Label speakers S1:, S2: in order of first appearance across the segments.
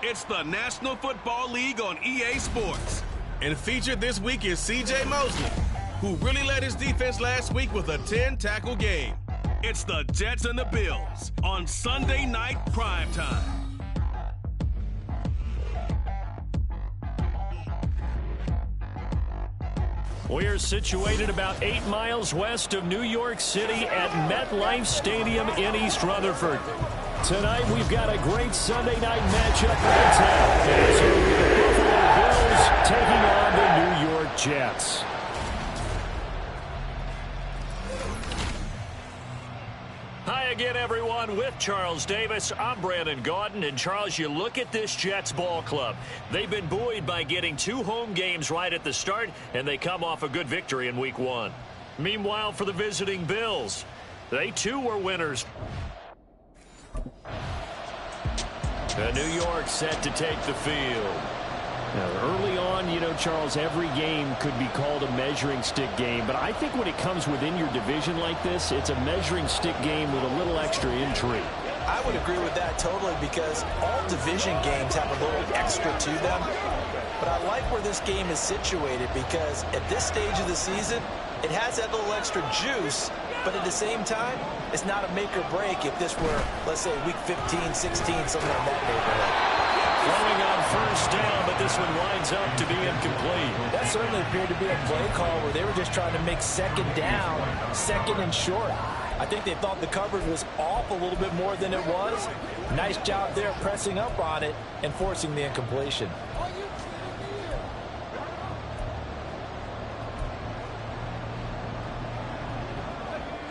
S1: It's the National Football League on EA Sports.
S2: And featured this week is C.J. Mosley, who really led his defense last week with a 10-tackle game.
S1: It's the Jets and the Bills on Sunday night primetime.
S3: We're situated about 8 miles west of New York City at MetLife Stadium in East Rutherford. Tonight, we've got a great Sunday night matchup in the town. As the Buffalo Bills taking on the New York Jets. Hi again, everyone. With Charles Davis, I'm Brandon Gaudin. And, Charles, you look at this Jets ball club. They've been buoyed by getting 2 home games right at the start, and they come off a good victory in Week 1. Meanwhile, for the visiting Bills, they, too, were winners. New York set to take the field. Now, early on, you know, Charles, every game could be called a measuring stick game. But I think when it comes within your division like this, it's a measuring stick game with a little extra intrigue.
S4: I would agree with that totally because all division games have a little extra to them. But I like where this game is situated because at this stage of the season, it has that little extra juice. But at the same time, it's not a make or break if this were, let's say, week 15, 16, somewhere in that neighborhood.
S3: Throwing on first down, but this one winds up to be incomplete.
S4: That certainly appeared to be a play call where they were just trying to make second down, second and short. I think they thought the coverage was off a little bit more than it was. Nice job there pressing up on it and forcing the incompletion.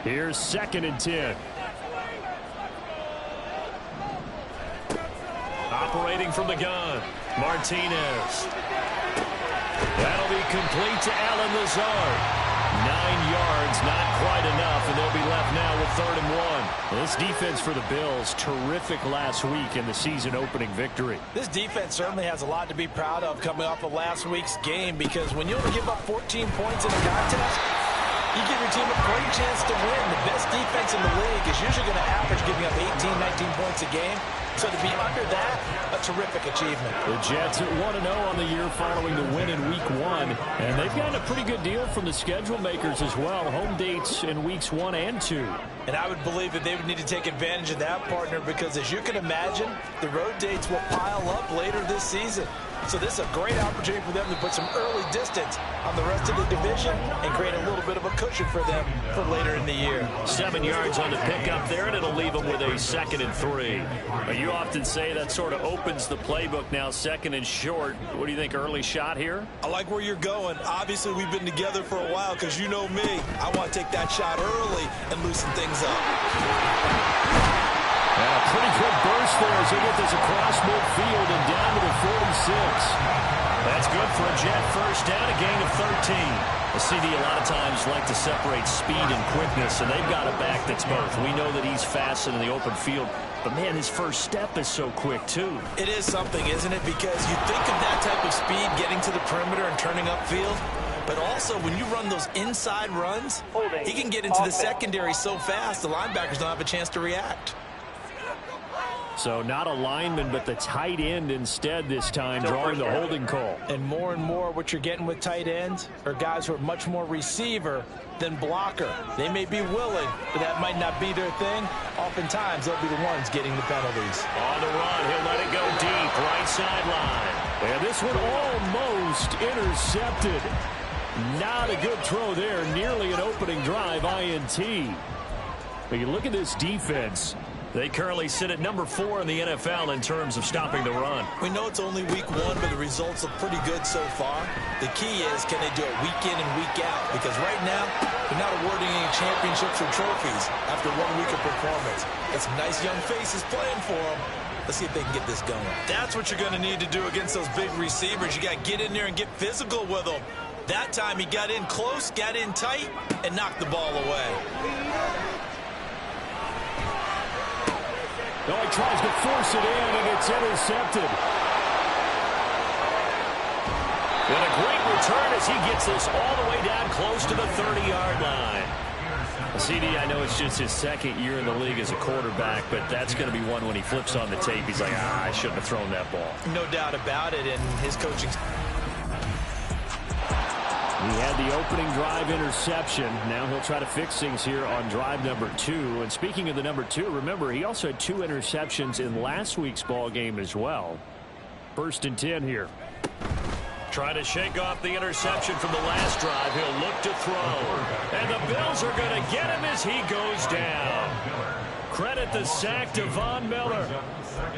S3: Here's 2nd and 10. Operating from the gun, Martinez. That'll be complete to Allen Lazard. 9 yards, not quite enough, and they'll be left now with 3rd and 1. This defense for the Bills, terrific last week in the season-opening victory.
S4: This defense certainly has a lot to be proud of coming off of last week's game because when you only give up 14 points in a contest, you give your team a great chance to win. The best defense in the league is usually going to average giving up 18, 19 points a game. So to be under that, a terrific achievement.
S3: The Jets at 1-0 on the year following the win in Week 1. And they've gotten a pretty good deal from the schedule makers as well. Home dates in Weeks 1 and 2.
S4: And I would believe that they would need to take advantage of that, partner, because as you can imagine, the road dates will pile up later this season. So this is a great opportunity for them to put some early distance on the rest of the division and create a little bit of a cushion for them for later in the year.
S3: 7 yards on the pickup there, and it'll leave them with a 2nd and 3. You often say that sort of opens the playbook now, 2nd and short. What do you think, early shot here?
S4: I like where you're going. Obviously, we've been together for a while because you know me. I want to take that shot early and loosen things up.
S3: And a pretty good burst there as they get this across midfield and down to the 46. That's good for a Jet first down, a gain of 13. The CD a lot of times like to separate speed and quickness, and they've got a back that's both. We know that he's fast in the open field, but, man, his first step is so quick, too.
S4: It is something, isn't it? Because you think of that type of speed getting to the perimeter and turning upfield, but also when you run those inside runs, he can get into the secondary so fast the linebackers don't have a chance to react.
S3: So not a lineman, but the tight end instead this time, drawing the holding call.
S4: And more what you're getting with tight ends are guys who are much more receiver than blocker. They may be willing, but that might not be their thing. Oftentimes, they'll be the ones getting the penalties.
S3: On the run, he'll let it go deep, right sideline. And this one almost intercepted. Not a good throw there, nearly an opening drive, INT. But you look at this defense. They currently sit at number 4 in the NFL in terms of stopping the run.
S4: We know it's only week 1, but the results look pretty good so far. The key is, can they do it week in and week out? Because right now, they're not awarding any championships or trophies after 1 week of performance. Got some nice young faces playing for them. Let's see if they can get this going. That's what you're going to need to do against those big receivers. You got to get in there and get physical with them. That time he got in close, got in tight, and knocked the ball away.
S3: No, he tries to force it in, and it's intercepted. And a great return as he gets this all the way down close to the 30-yard line. CD, I know it's just his second year in the league as a quarterback, but that's going to be one when he flips on the tape. He's like, I shouldn't have thrown that ball.
S4: No doubt about it, and his coaching.
S3: He had the opening drive interception. Now he'll try to fix things here on drive number 2. And speaking of the number 2, remember, he also had 2 interceptions in last week's ball game as well. 1st and 10 here. Trying to shake off the interception from the last drive. He'll look to throw. And the Bills are going to get him as he goes down. Credit the sack to Von Miller.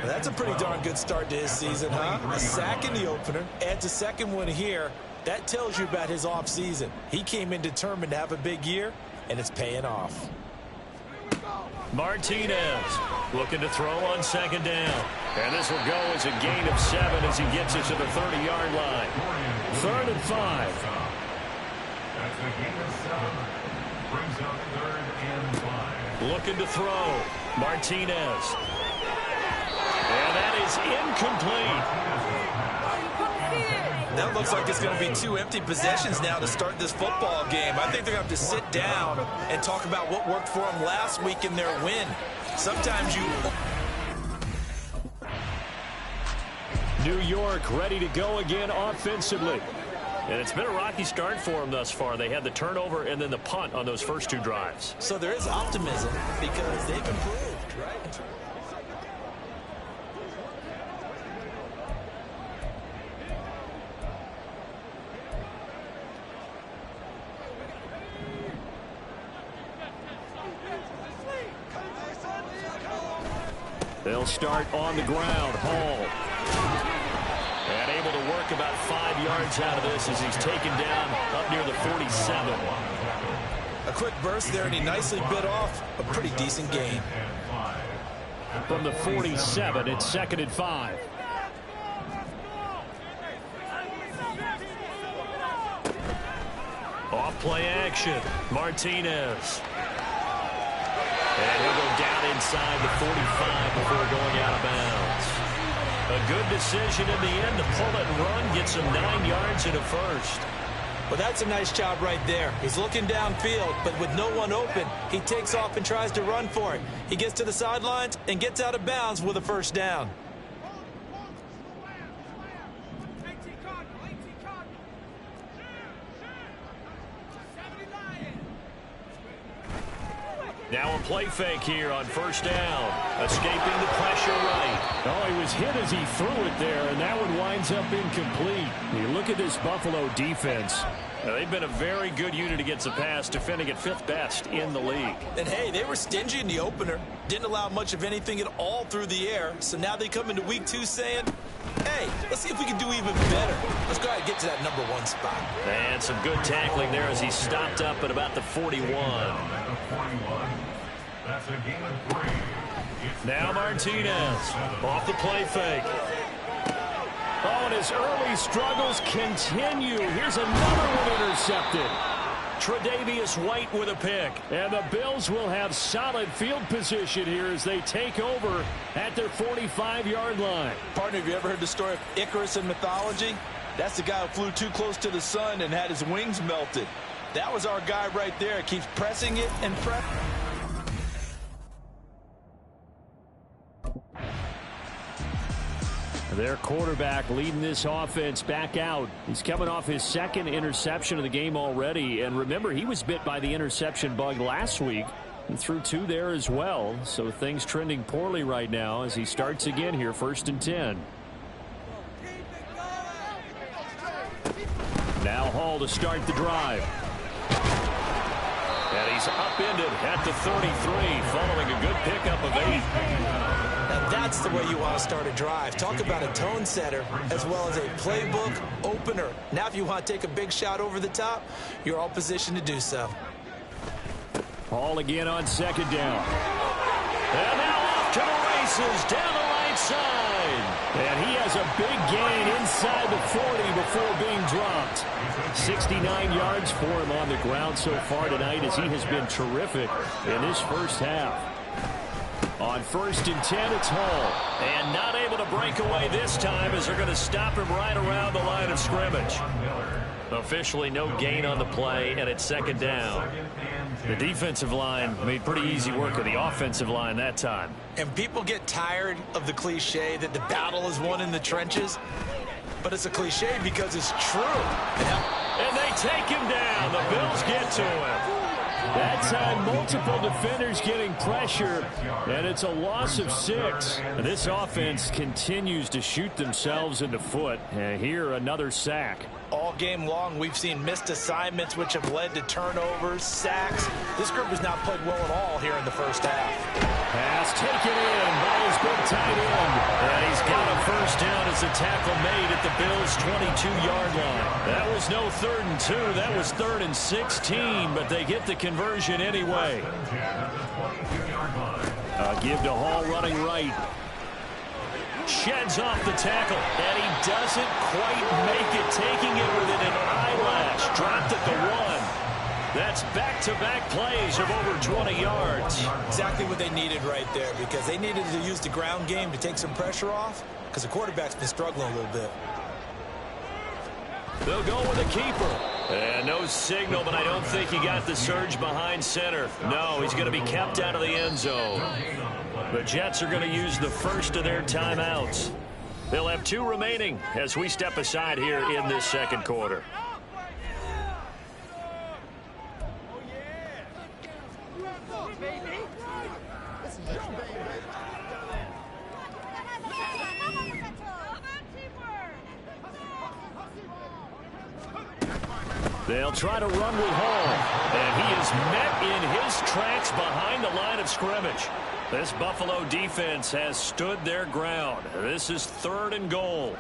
S4: That's a pretty darn good start to his season, huh? A sack in the opener, adds a second one here. That tells you about his offseason. He came in determined to have a big year, and it's paying off.
S3: Martinez looking to throw on 2nd down. And this will go as a gain of 7 as he gets it to the 30-yard line. 3rd and 5. Looking to throw. Martinez. And that is incomplete.
S4: That looks like it's going to be 2 empty possessions now to start this football game. I think they're going to have to sit down and talk about what worked for them last week in their win. Sometimes you...
S3: New York ready to go again offensively. And it's been a rocky start for them thus far. They had the turnover and then the punt on those first 2 drives.
S4: So there is optimism because they've improved, right?
S3: They'll start on the ground. Hall. And able to work about 5 yards out of this as he's taken down up near the 47.
S4: A quick burst there, and he nicely bit off a pretty decent gain.
S3: From the 47, it's 2nd and 5. Off play action. Martinez. And he'll go down inside the 45 before going out of bounds. A good decision in the end to pull it and run, get some 9 yards and a first.
S4: Well, that's a nice job right there. He's looking downfield, but with no one open, he takes off and tries to run for it. He gets to the sidelines and gets out of bounds with a first down.
S3: Now a play fake here on 1st down. Escaping the pressure right. Oh, he was hit as he threw it there, and that one winds up incomplete. You look at this Buffalo defense. They've been a very good unit against the pass, defending at 5th best in the league.
S4: And, hey, they were stingy in the opener. Didn't allow much of anything at all through the air. So now they come into week 2 saying, hey, let's see if we can do even better. Let's go ahead and get to that number 1 spot.
S3: And some good tackling there as he stopped up at about the 41.
S5: That's a game of 3.
S3: Now Martinez off the play fake. Oh, and his early struggles continue. Here's another one intercepted. Tre'Davious White with a pick. And the Bills will have solid field position here as they take over at their 45-yard line.
S6: Partner, have you ever heard the story of Icarus in mythology? That's the guy who flew too close to the sun and had his wings melted. That was our guy right there. Keeps pressing it and pressing.
S3: Their quarterback leading this offense back out. He's coming off his 2nd interception of the game already. And remember, he was bit by the interception bug last week. He threw 2 there as well. So things trending poorly right now as he starts again here, 1st and 10. Now Hall to start the drive. And he's upended at the 33 following a good pickup of 8.
S4: Now that's the way you want to start a drive. Talk about a tone setter as well as a playbook opener. Now if you want to take a big shot over the top, you're all positioned to do so.
S3: Hall again on 2nd down. And now off to the races down the right side. And he has a big gain inside the 40 before being dropped. 69 yards for him on the ground so far tonight as he has been terrific in this first half. On 1st and 10, it's Hall. And not able to break away this time as they're going to stop him right around the line of scrimmage. Officially no gain on the play, and it's second down. The defensive line made pretty easy work of the offensive line that time.
S4: And people get tired of the cliche that the battle is won in the trenches. But it's a cliche because it's true.
S3: And they take him down. The Bills get to him. That time, multiple defenders getting pressure, and it's a loss of 6. And this offense continues to shoot themselves in the foot. And here, another sack.
S4: All game long, we've seen missed assignments, which have led to turnovers, sacks. This group has not played well at all here in the first half.
S3: Pass taken in by his big tight end. And he's got a first down as a tackle made at the Bills' 22-yard line. That was no 3rd and 2. That was 3rd and 16, but they get the conversion anyway. Give to Hall running right. Sheds off the tackle, and he doesn't quite make it, taking it within an eyelash. Dropped at the 1. That's back-to-back plays of over 20 yards.
S4: Exactly what they needed right there, because they needed to use the ground game to take some pressure off, because the quarterback's been struggling a little bit.
S3: They'll go with a keeper. And no signal, but I don't think he got the surge behind center. No, he's going to be kept out of the end zone. The Jets are going to use the first of their timeouts. They'll have 2 remaining as we step aside here in this second quarter. They'll try to run with Hall, and he is met in his tracks behind the line of scrimmage. This Buffalo defense has stood their ground. This is 3rd and goal.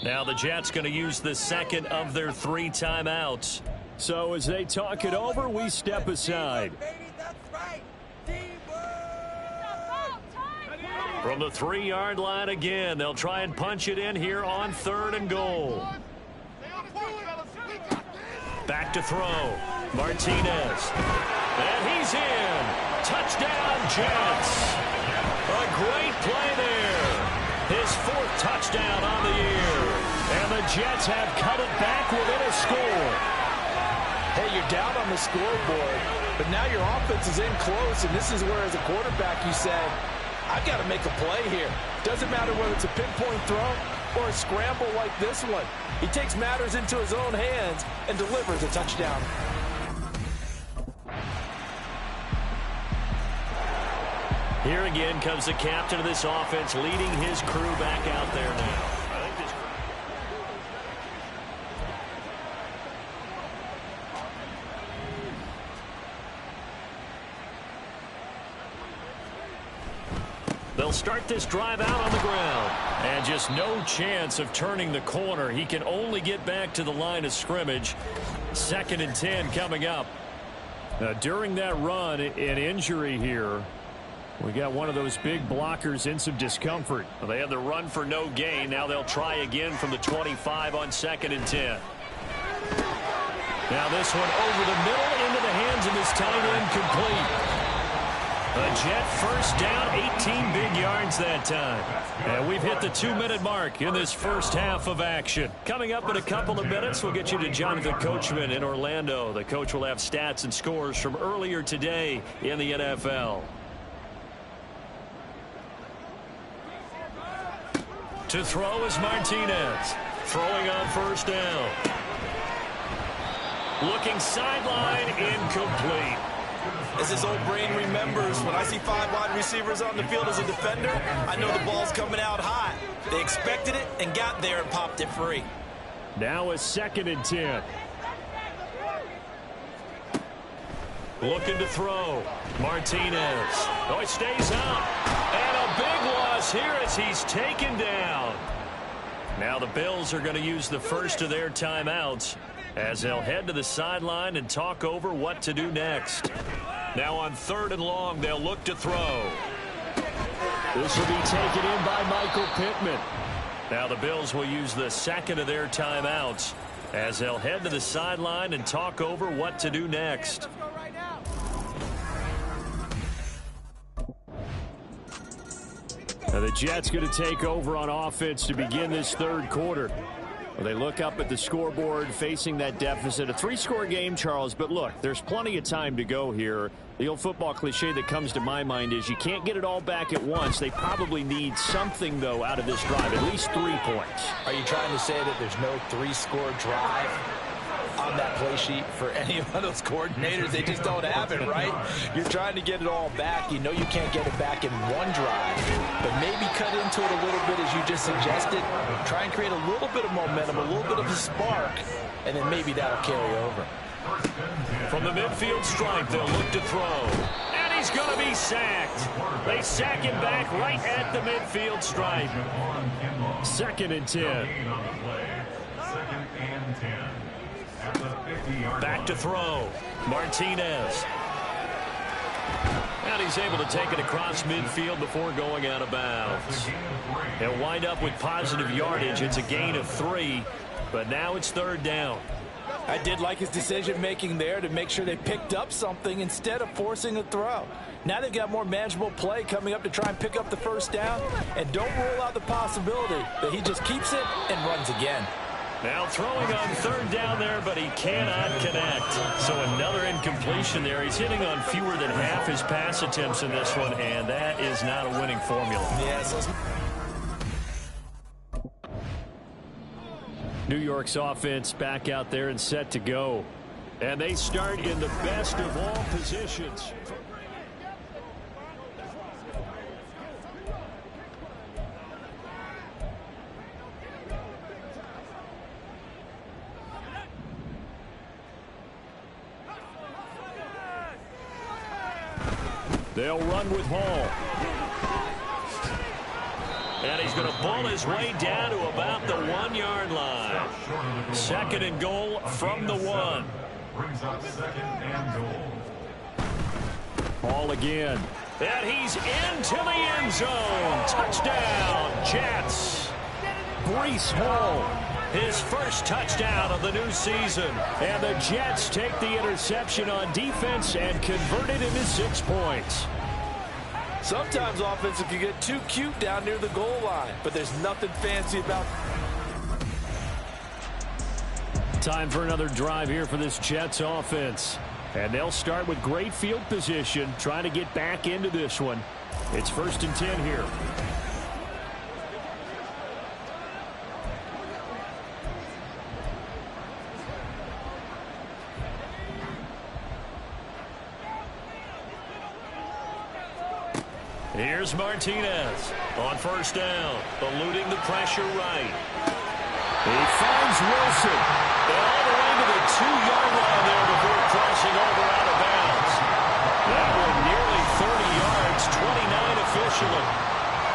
S3: Now the Jets going to use the second of their 3 timeouts. So as they talk it over, we step aside. From the 3-yard line again, they'll try and punch it in here on 3rd and goal. Back to throw. Martinez. And he's in. Touchdown, Jets. A great play there. His 4th touchdown on the year. And the Jets have cut it back within a score.
S4: Hey, you're down on the scoreboard, but now your offense is in close, and this is where, as a quarterback, you say, I've got to make a play here. Doesn't matter whether it's a pinpoint throw or a scramble like this one. He takes matters into his own hands and delivers a touchdown.
S3: Here again comes the captain of this offense, leading his crew back out there now. They'll start this drive out on the ground. And just no chance of turning the corner. He can only get back to the line of scrimmage. 2nd and 10 coming up. During that run, an injury here. We got one of those big blockers in some discomfort. Well, they had the run for no gain. Now they'll try again from the 25 on 2nd and 10. Now this one over the middle into the hands of his tight end, complete. A Jet first down, 18 big yards that time. And we've hit the 2-minute mark in this first half of action. Coming up in a couple of minutes, we'll get you to Jonathan Coachman in Orlando. The coach will have stats and scores from earlier today in the NFL. To throw is Martinez. Throwing on first down. Looking sideline, incomplete.
S4: As his old brain remembers, when I see 5 wide receivers on the field as a defender, I know the ball's coming out high. They expected it and got there and popped it free.
S3: Now a 2nd and 10. Looking to throw. Martinez. Oh, it stays up. And a big loss here as he's taken down. Now the Bills are going to use the first of their timeouts as they'll head to the sideline and talk over what to do next. Now on 3rd and long, they'll look to throw. This will be taken in by Michael Pittman. Now the Bills will use the 2nd of their timeouts as they'll head to the sideline and talk over what to do next. Now the Jets going to take over on offense to begin this third quarter. Well, they look up at the scoreboard facing that deficit. A 3-score game, Charles, but look, there's plenty of time to go here. The old football cliche that comes to my mind is you can't get it all back at once. They probably need something, though, out of this drive, at least 3 points.
S6: Are you trying to say that there's no 3-score drive on that play sheet for any of those coordinators? They just don't have it, right? You're trying to get it all back. You know you can't get it back in one drive, but maybe cut into it a little bit as you just suggested. Try and create a little bit of momentum, a little bit of a spark, and then maybe that'll carry over.
S3: From the midfield stripe, they'll look to throw. And he's going to be sacked. They sack him back right at the midfield stripe. 2nd and 10. Back to throw. Martinez. And he's able to take it across midfield before going out of bounds. He'll wind up with positive yardage. It's a gain of 3, but now it's 3rd down.
S6: I did like his decision-making there to make sure they picked up something instead of forcing a throw. Now they've got more manageable play coming up to try and pick up the 1st down, and don't rule out the possibility that he just keeps it and runs again.
S3: Now throwing on 3rd down there, but he cannot connect. So another incompletion there. He's hitting on fewer than half his pass attempts in this one, and that is not a winning formula.
S6: Yes.
S3: New York's offense back out there and set to go. And they start in the best of all positions. They'll run with Hall. And he's going to bull his way down to about the 1-yard line. 2nd and goal from the 1.
S5: Brings up 2nd and goal.
S3: Hall again. And he's into the end zone. Touchdown, Jets. Breece Hall, his first touchdown of the new season. And the Jets take the interception on defense and convert it into 6 points.
S6: Sometimes offense, if you get too cute down near the goal line, but there's nothing fancy about.
S3: Time for another drive here for this Jets offense. And they'll start with great field position, trying to get back into this one. It's 1st and 10 here. Here's Martinez on 1st down, eluding the pressure right. He finds Wilson. All the way to the 2-yard line there before crossing over out of bounds. That one nearly 30 yards, 29 officially.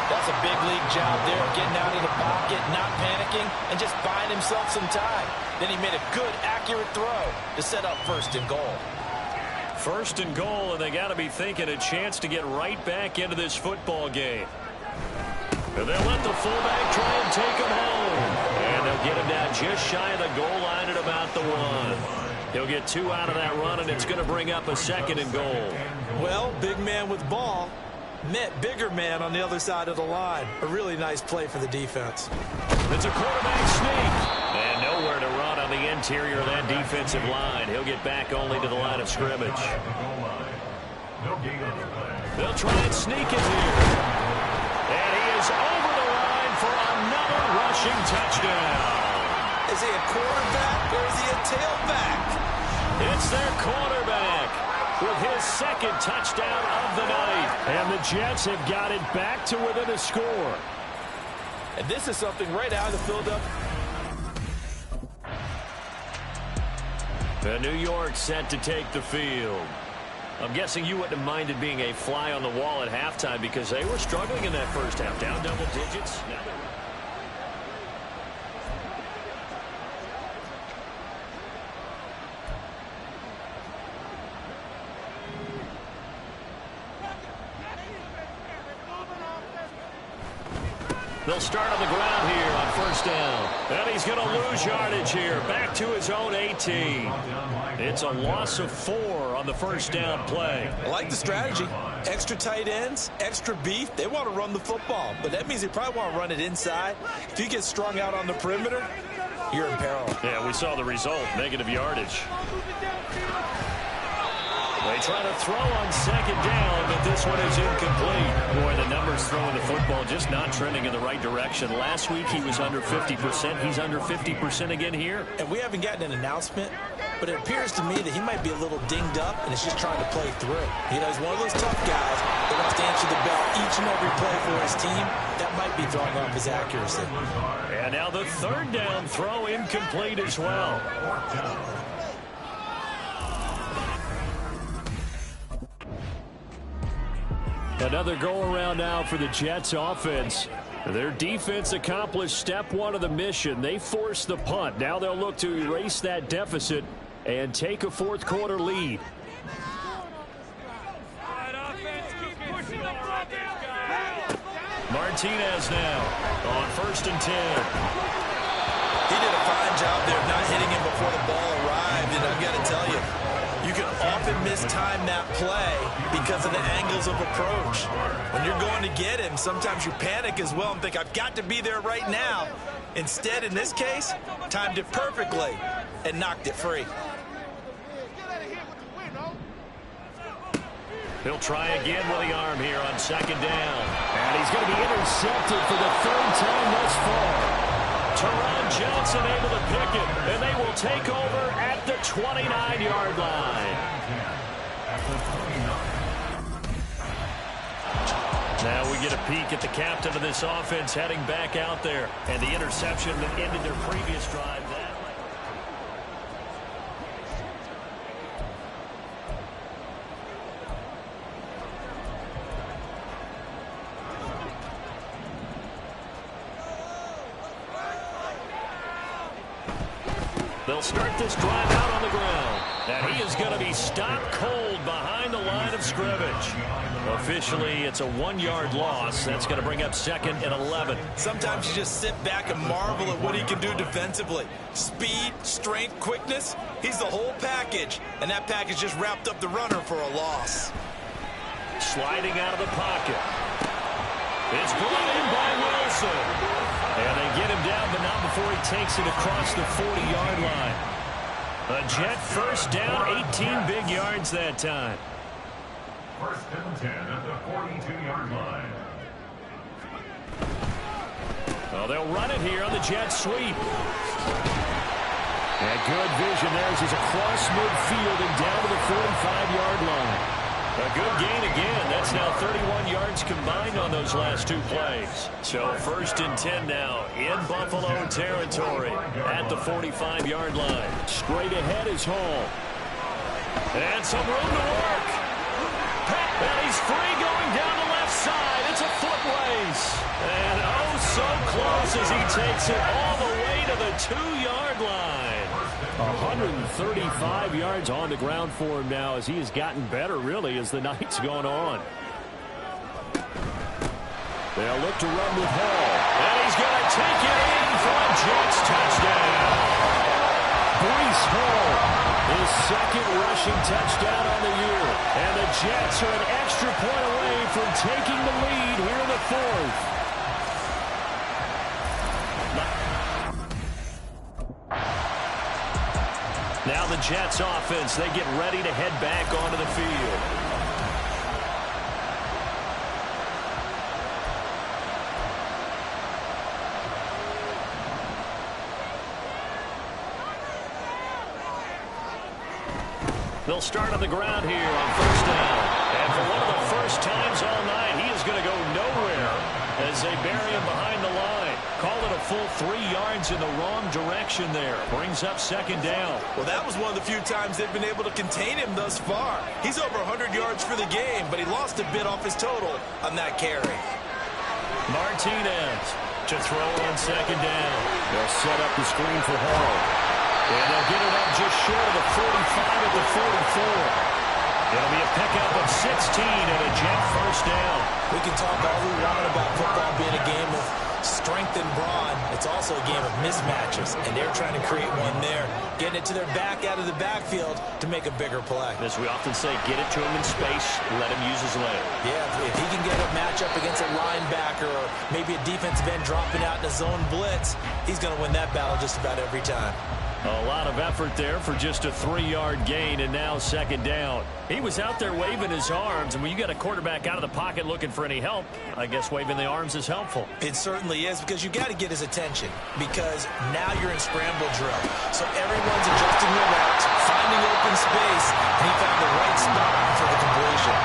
S6: That's a big league job there, getting out of the pocket, not panicking, and just buying himself some time. Then he made a good, accurate throw to set up 1st and goal.
S3: 1st and goal, and they got to be thinking a chance to get right back into this football game. And they'll let the fullback try and take him home. And they'll get him down just shy of the goal line at about the 1. He'll get 2 out of that run, and it's going to bring up a 2nd and goal.
S6: Well, big man with ball met bigger man on the other side of the line. A really nice play for the defense.
S3: It's a quarterback sneak. And nowhere to run on the interior of that defensive line. He'll get back only to the line of scrimmage. They'll try and sneak it here. And he is over the line for another rushing touchdown.
S6: Is he a quarterback or is he a tailback?
S3: It's their quarterback with his 2nd touchdown of the night. And the Jets have got it back to within a score.
S6: And this is something right out of the Philadelphia.
S3: New York set to take the field. I'm guessing you wouldn't have minded being a fly on the wall at halftime because they were struggling in that first half. Down double digits. They'll start on the ground here on first down. And he's going to lose yardage here. Back to his own 18. It's a loss of 4 on the first down play.
S4: I like the strategy. Extra tight ends, extra beef. They want to run the football, but that means they probably want to run it inside. If you get strung out on the perimeter, you're in peril.
S3: Yeah, we saw the result, negative yardage. They try to throw on second down, but this one is incomplete. Boy, the numbers throwing the football just not trending in the right direction. Last week he was under 50%. He's under 50% again here.
S4: And we haven't gotten an announcement, but it appears to me that he might be a little dinged up and is just trying to play through. You know, he's one of those tough guys that wants to answer the bell each and every play for his team. That might be throwing off his accuracy.
S3: And now the third down throw incomplete as well. Another go-around now for the Jets offense. Their defense accomplished step 1 of the mission. They forced the punt. Now they'll look to erase that deficit and take a fourth quarter lead. Martinez now on first and 10.
S4: He did a fine job there of not hitting him before the ball arrived, and I've got to tell you, you can often mistime that play because of the angles of approach. When you're going to get him, sometimes you panic as well and think, I've got to be there right now. Instead, in this case, timed it perfectly and knocked it free.
S3: He'll try again with the arm here on second down. And he's going to be intercepted for the third time thus far. Teron Johnson able to pick it, and they will take over at the 29-yard line. Now we get a peek at the captain of this offense heading back out there. And the interception that ended their previous drive. They'll start this drive out on the ground. And he is going to be stopped cold behind the line of scrimmage. Officially, it's a 1-yard loss. That's going to bring up second and 11.
S4: Sometimes you just sit back and marvel at what he can do defensively. Speed, strength, quickness. He's the whole package. And that package just wrapped up the runner for a loss.
S3: Sliding out of the pocket. It's brought in by Wilson. And they get him down, but not before he takes it across the 40-yard line. A Jet first down, 18 big yards that time.
S5: First and 10 at the 42-yard line.
S3: Well, they'll run it here on the Jet sweep. And good vision there as he's across midfield and down to the 45-yard line. A good gain again. That's now 31 yards combined on those last 2 plays. So first and 10 now in Buffalo territory at the 45-yard line. Straight ahead is Hall. And some room to work. And he's free going down the left side. It's a foot race. And oh, so close as he takes it all the way to the 2-yard line. 135 yards on the ground for him now as he has gotten better, really, as the night's gone on. They'll look to run with Hall. And he's going to take it in for a Jets touchdown. Breece Hall, his second rushing touchdown on the year. And the Jets are an extra point away from taking the lead here in the fourth. Now the Jets offense, they get ready to head back onto the field. They'll start on the ground here on first down. And for one of the first times all night, he is going to go nowhere as they bury him behind the line. Call it a full 3 yards in the wrong direction there. Brings up second down.
S4: Well, that was one of the few times they've been able to contain him thus far. He's over 100 yards for the game, but he lost a bit off his total on that carry.
S3: Martinez to throw on second down. They'll set up the screen for Hall. And they'll get it up just short of the 45 at the 44. It'll be a pickup of 16 and a Jet first down.
S4: We can talk all we want about football being a game of strength and brawn. It's also a game of mismatches, and they're trying to create one there, getting it to their back out of the backfield to make a bigger play.
S3: As we often say, get it to him in space, let him use his leg.
S4: Yeah, if he can get a matchup against a linebacker or maybe a defensive end dropping out in a zone blitz, he's going to win that battle just about every time.
S3: A lot of effort there for just a 3-yard gain, and now second down. He was out there waving his arms, and when you got a quarterback out of the pocket looking for any help, I guess waving the arms is helpful.
S4: It certainly is, because you got to get his attention, because now you're in scramble drill. So everyone's adjusting their routes, finding open space, and he found the right spot for the completion.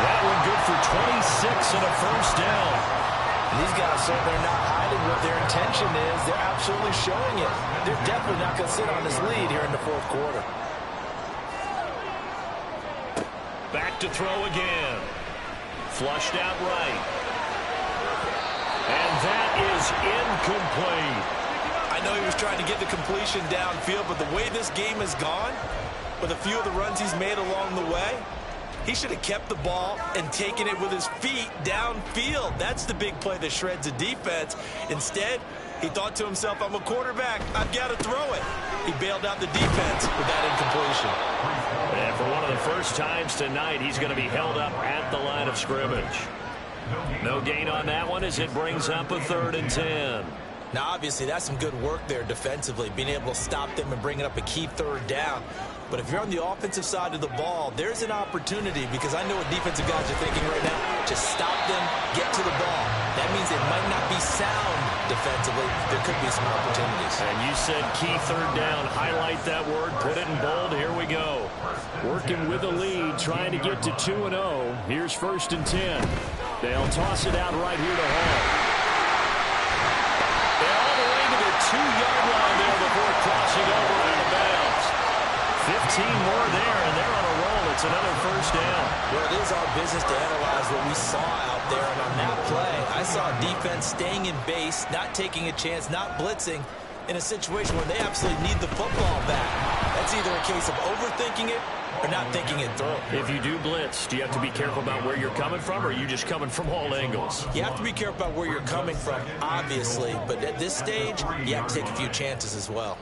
S3: That one good for 26 and a first down.
S4: These guys certainly are not hiding what their intention is. They're absolutely showing it. They're definitely not going to sit on this lead here in the fourth quarter.
S3: Back to throw again. Flushed out right. And that is incomplete.
S4: I know he was trying to get the completion downfield, but the way this game has gone, with a few of the runs he's made along the way, he should have kept the ball and taken it with his feet downfield. That's the big play that shreds the defense. Instead, he thought to himself, I'm a quarterback, I've got to throw it. He bailed out the defense with that incompletion.
S3: And for one of the first times tonight, he's going to be held up at the line of scrimmage. No gain on that one as it brings up a 3rd and 10.
S4: Now, obviously, that's some good work there defensively, being able to stop them and bringing up a key 3rd down. But if you're on the offensive side of the ball, there's an opportunity, because I know what defensive guys are thinking right now. Just stop them, get to the ball. That means they might not be sound defensively. There could be some opportunities.
S3: And you said key 3rd down. Highlight that word. Put it in bold. Here we go. Working with a lead, trying to get to 2-0. Here's 1st and 10. They'll toss it out right here to Hall. They're all the way to the 2-yard line there before crossing over out of bounds. 15 more there, and they're on a roll. It's another first down.
S4: Well, it is our business to analyze what we saw out there. And on that play, I saw defense staying in base, not taking a chance, not blitzing in a situation where they absolutely need the football back. That's either a case of overthinking it or not thinking it through.
S3: If you do blitz, do you have to be careful about where you're coming from, or are you just coming from all angles?
S4: You have to be careful about where you're coming from, obviously. But at this stage, you have to take a few chances as well.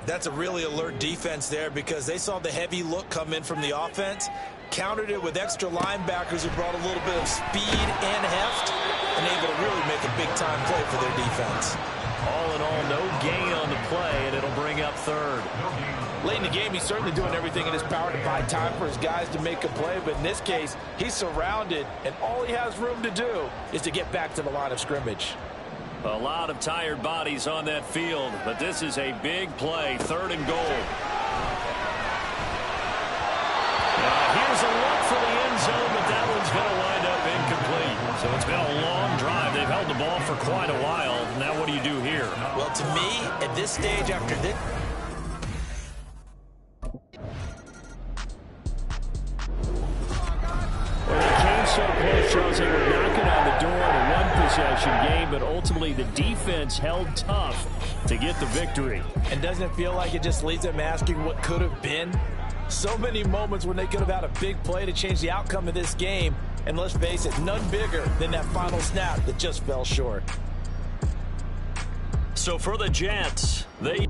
S4: That's a really alert defense there, because they saw the heavy look come in from the offense, countered it with extra linebackers who brought a little bit of speed and heft, and able to really make a big-time play for their defense.
S3: All in all, no gain on the play, and it'll bring up 3rd.
S7: Late in the game, he's certainly doing everything in his power to buy time for his guys to make a play, but in this case, he's surrounded, and all he has room to do is to get back to the line of scrimmage.
S3: A lot of tired bodies on that field, but this is a big play, 3rd and goal. Here's a look for the end zone, but that one's going to wind up incomplete. So it's been a long drive. They've held the ball for quite a while. Now what do you do here?
S4: Well, to me, at this stage after this...
S3: Well, they came so close, Charles. They were knocking on the door in a one-possession game, but ultimately the defense held tough to get the victory.
S7: And doesn't it feel like it just leaves them asking what could have been? So many moments when they could have had a big play to change the outcome of this game. And let's face it, none bigger than that final snap that just fell short.
S3: So for the Jets, they